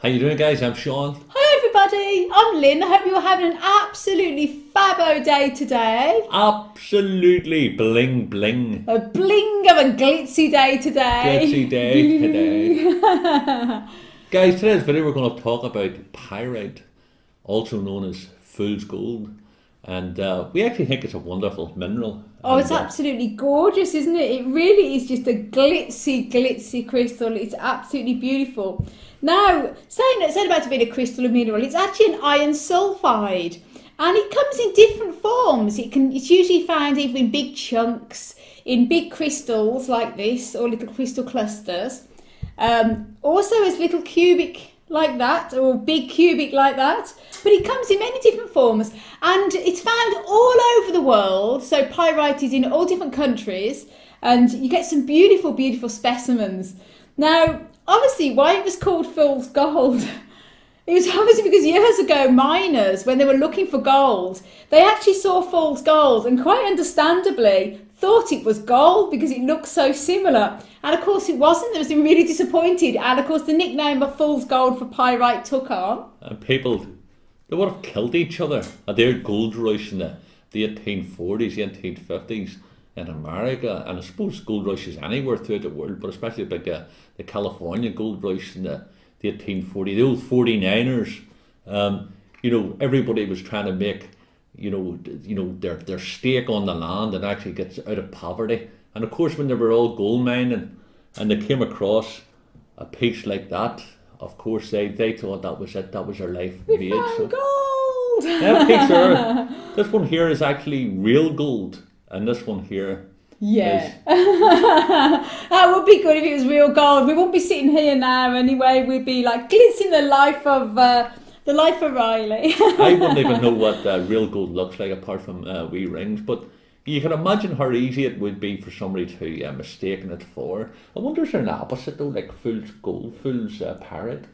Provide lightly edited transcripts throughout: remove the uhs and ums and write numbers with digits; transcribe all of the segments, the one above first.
How you doing, guys? I'm Sean. Hi everybody, I'm Lynn. I hope you're having an absolutely fabbo day today. Absolutely bling bling. A bling of a glitzy day today. Glitzy day today. Guys, today's video we're going to talk about pyrite, also known as fool's gold. And we actually think it's a wonderful mineral. Oh, it's absolutely gorgeous, isn't it? It really is just a glitzy crystal. It's absolutely beautiful. Now, saying about it being a crystal or mineral, it's actually an iron sulfide. And it comes in different forms. It's usually found either in big chunks, in big crystals like this, or little crystal clusters. Also as little cubic like that, or big cubic like that. But it comes in many different forms, and it's found all over the world. So pyrite is in all different countries, and you get some beautiful, beautiful specimens. Now, obviously, why it was called fool's gold, it was obviously because years ago, miners, when they were looking for gold, they actually saw fool's gold, and quite understandably thought it was gold because it looked so similar. And of course it wasn't. They was really disappointed, and of course the nickname of fool's gold for pyrite took on. And people, they would have killed each other at their gold rush in the 1840s, the 1850s in America. And I suppose gold rushes anywhere throughout the world, but especially like the California gold rush in the 1840s, the old 49ers. You know, everybody was trying to make their stake on the land and actually gets out of poverty. And of course, when they were all gold mining and they came across a piece like that, of course they thought that was it, that was their life made. Found gold! Yeah, picture. This one here is actually real gold, and this one here. Yeah. That would be good if it was real gold. We wouldn't be sitting here now anyway. We'd be like glitzing the life of Riley. I wouldn't even know what real gold looks like apart from wee rings, but you can imagine how easy it would be for somebody to mistake it for. I wonder is there an opposite though, like fool's gold, fool's pyrite?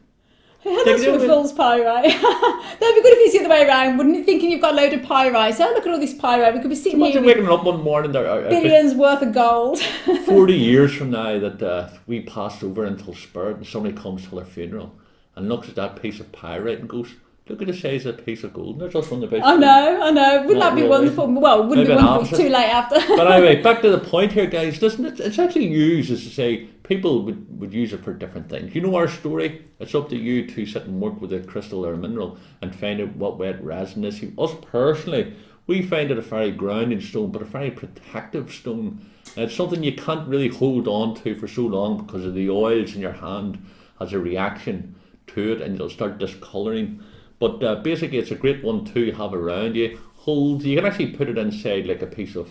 Yeah, that's what fool's pyrite. That'd be good if it's the other way around, wouldn't it? Thinking you've got a load of pyrite. So look at all this pyrite. We could be sitting here with waking up one morning there billions worth of gold. 40 years from now that we pass over until spirit and somebody comes to their funeral and looks at that piece of pyrite and goes, look at the size of a piece of gold. There's just one about. I know. Wouldn't that be really wonderful? Well, wouldn't maybe be wonderful. It's too late after. But anyway, back to the point here, guys. Listen, it's actually used, as to say, people would use it for different things. You know our story. It's up to you to sit and work with a crystal or a mineral and find out what way it resonates. Us personally, we find it a very grounding stone, but a very protective stone. And it's something you can't really hold on to for so long because of the oils in your hand has a reaction to it, and you'll start discolouring. But basically, it's a great one to have around you. You can actually put it inside like a piece of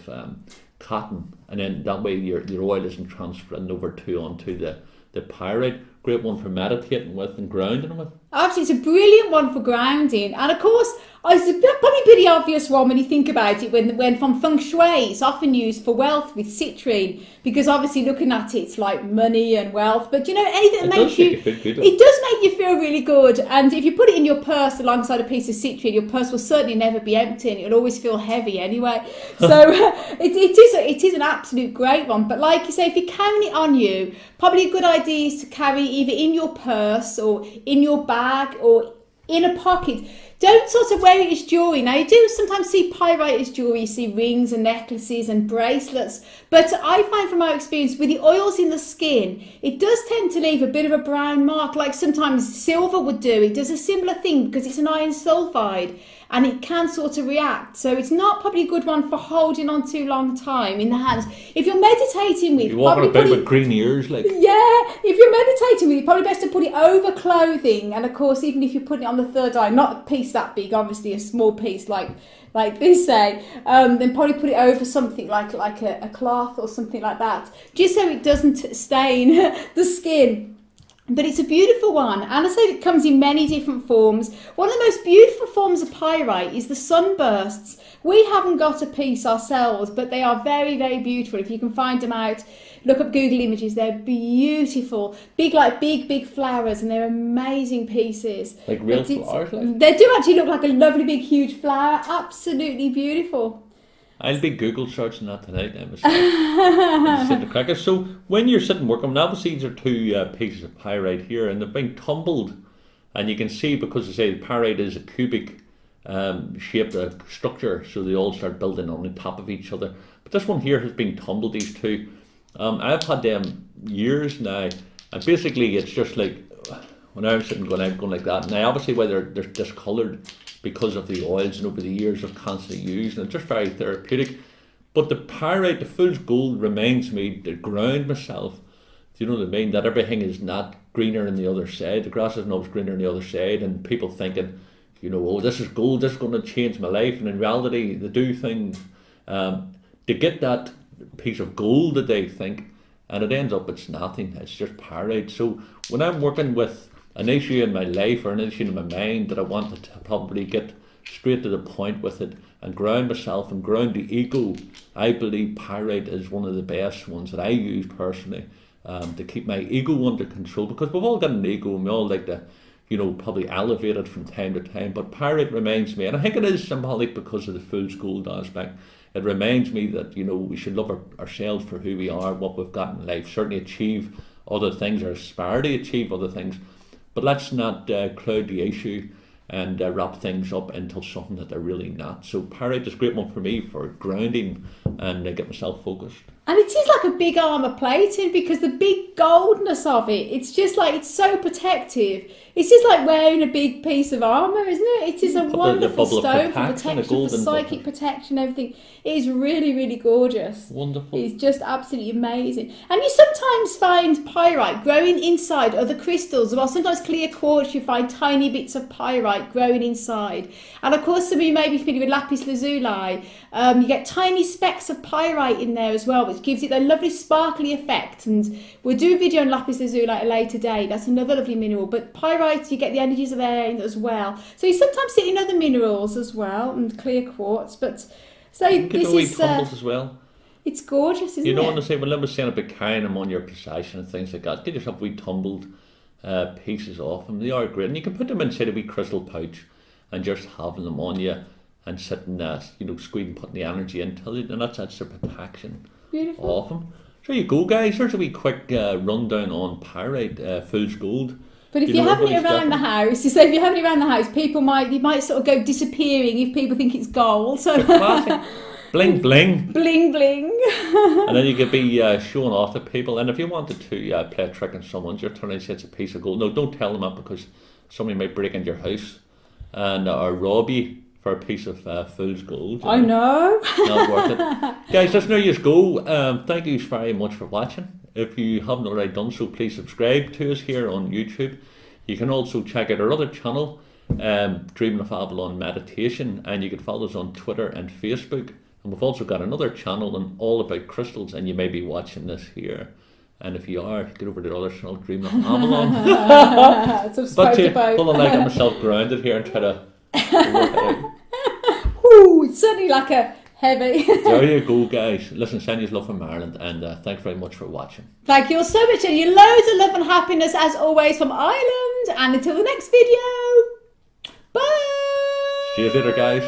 cotton, and then that way your oil isn't transferring over onto the pyrite. Great one for meditating with and grounding with. Absolutely, it's a brilliant one for grounding. And of course, it's probably a pretty obvious one when you think about it. When from feng shui, it's often used for wealth with citrine, because obviously looking at it's like money and wealth. But you know, anything that makes you feel good. It does make you feel really good. And if you put it in your purse alongside a piece of citrine, your purse will certainly never be empty, and it'll always feel heavy anyway. So it is an absolute great one. But like you say, if you're carrying it on you, probably a good idea is to carry either in your purse or in your bag or in a pocket. Don't sort of wear it as jewellery. Now, you do sometimes see pyrite as jewellery. You see rings and necklaces and bracelets. But I find from my experience with the oils in the skin, it does tend to leave a bit of a brown mark, like sometimes silver would do. It does a similar thing because it's an iron sulfide and it can sort of react. So it's not probably a good one for holding on too long time in the hands. If you're meditating with... You're walking about with green ears, like... Yeah, if you're meditating with it, probably best to put it over clothing. And of course, even if you're putting it on the third eye, not a piece that big, obviously a small piece like this, say, then probably put it over something like a cloth or something like that, just so it doesn't stain the skin. But it's a beautiful one, and I say it comes in many different forms. One of the most beautiful forms of pyrite is the sunbursts. We haven't got a piece ourselves, but they are very, very beautiful. If you can find them out, look up Google images. They're beautiful, big flowers, and they're amazing pieces. Like real flowers? Like? They do actually look like a lovely big huge flower. Absolutely beautiful. I'll be Google searching that tonight. So when you're sitting working, obviously these are two pieces of pyrite here, and they've been tumbled And you can see, because I say pyrite is a cubic shaped structure, so they all start building on top of each other. But this one here has been tumbled, these two. I've had them years now, and basically it's just like when I was sitting going like that. Now obviously why they're discoloured because of the oils and over the years of constantly used, and it's just very therapeutic. But the pyrite, the fool's gold, reminds me to ground myself. Do you know what I mean? That everything is not greener on the other side. The grass isn't always greener on the other side, and people thinking, you know, oh, this is gold, this is going to change my life. And in reality, they do things to get that piece of gold that they think, and it ends up it's nothing. It's just pyrite. So when I'm working with an issue in my life or an issue in my mind that I want to probably get straight to the point with it and ground myself and ground the ego, I believe pyrite is one of the best ones that I use personally to keep my ego under control, because we've all got an ego and we all like to, you know, probably elevate it from time to time. But pyrite reminds me, and I think it is symbolic because of the fool's gold aspect, it reminds me that, you know, we should love ourselves for who we are, what we've got in life, certainly achieve other things or aspire to achieve other things, but let's not cloud the issue and wrap things up into something that they're really not. So pyrite is a great one for me for grounding and get myself focused. And it is like a big armour plating, because the big goldness of it, it's just like, it's so protective. It's just like wearing a big piece of armour, isn't it? It is a wonderful stone for protection, for psychic protection, everything. It is really, really gorgeous. Wonderful. It's just absolutely amazing. And you sometimes find pyrite growing inside other crystals. Well, sometimes clear quartz, you find tiny bits of pyrite growing inside. And of course, some of you may be familiar with lapis lazuli. You get tiny specks of pyrite in there as well, which gives it a lovely sparkly effect. And we'll do a video on lapis lazuli at a later date. That's another lovely mineral. But pyrite, you get the energies of air in as well. So you sometimes see it in other minerals as well, and clear quartz. But so this is as well. It's gorgeous, isn't it? You know what I say? When I was saying about carrying them on your possession and things like that, get yourself wee tumbled pieces off them. They are great, and you can put them inside a wee crystal pouch and just having them on you and sitting, you know, squeezing, putting the energy into it, and that's the protection. Beautiful. Of them. So there you go, guys. There's a wee quick rundown on pyrite, fool's gold. But if you're having it around the house, if you're having it around the house, you might sort of go disappearing if people think it's gold. So bling bling, bling bling, and then you could be showing off to people. And if you wanted to play a trick on someone, you're turning to say it's a piece of gold. No, don't tell them that, because somebody might break into your house and or rob you for a piece of fool's gold. I know. Not worth it. Guys, listen, there you go. Thank you very much for watching. If you haven't already done so, please subscribe to us here on YouTube. You can also check out our other channel, Dreaming of Avalon Meditation, and you can follow us on Twitter and Facebook. And we've also got another channel on all about crystals, and you may be watching this here. And if you are, get over to the other channel, Dreaming of Avalon. Subscribe but hold on, I got myself grounded here and try to work it out. Ooh, it's certainly like a heavy. There you go, guys. Listen, send you love from Ireland, and thanks very much for watching. Thank you all so much, and you loads of love and happiness as always from Ireland. And until the next video, bye. See you later, guys.